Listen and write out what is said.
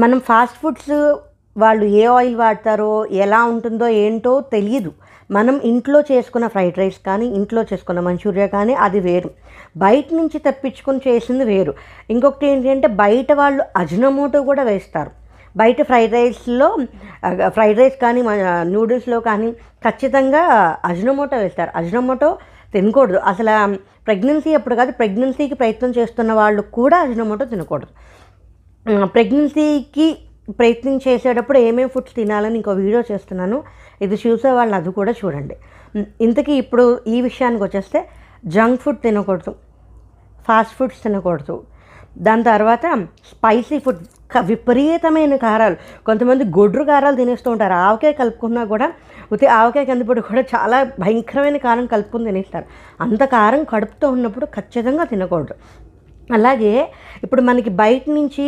మనం fast foods వాళ్ళు ఏ oil వాడతారో, ఎలా ఉంటుందో ఏంటో తెలీదు. మనం ఇంట్లో చేసుకున్న ఫ్రైడ్ రైస్ కానీ, ఇంట్లో చేసుకున్న మంచూరియా కానీ అది వేరు. బయట నుంచి తెప్పించుకొని చేసింది వేరు. ఇంకొకటి ఏంటంటే బయట వాళ్ళు అజినోమోటో కూడా వేస్తారు. బయట ఫ్రైడ్ రైస్ కానీ నూడిల్స్లో కానీ ఖచ్చితంగా అజినోమోటో వేస్తారు. అజినోమోటో తినకూడదు. అసలు ప్రెగ్నెన్సీ అప్పుడు కాదు, ప్రెగ్నెన్సీకి ప్రయత్నం చేస్తున్న వాళ్ళు కూడా అజినోమోటో తినకూడదు. ప్రెగ్నెన్సీకి ప్రయత్నం చేసేటప్పుడు ఏమేమి ఫుడ్స్ తినాలని ఇంకో వీడియో చేస్తున్నాను, ఇది చూసే వాళ్ళు అది కూడా చూడండి. ఇంతకీ ఇప్పుడు ఈ విషయానికి వచ్చేస్తే జంక్ ఫుడ్ తినకూడదు, ఫాస్ట్ ఫుడ్స్ తినకూడదు. దాని తర్వాత స్పైసీ ఫుడ్, విపరీతమైన కారాలు. కొంతమంది గొడ్రు కారాలు తినేస్తూ ఉంటారు. ఆవకాయ కలుపుకున్నా కూడా ఆవకాయ కందిపొడి కూడా చాలా భయంకరమైన కారం కలుపుకొని తినేస్తారు. అంత కారం కడుపుతో ఉన్నప్పుడు ఖచ్చితంగా తినకూడదు. అలాగే ఇప్పుడు మనకి బయట నుంచి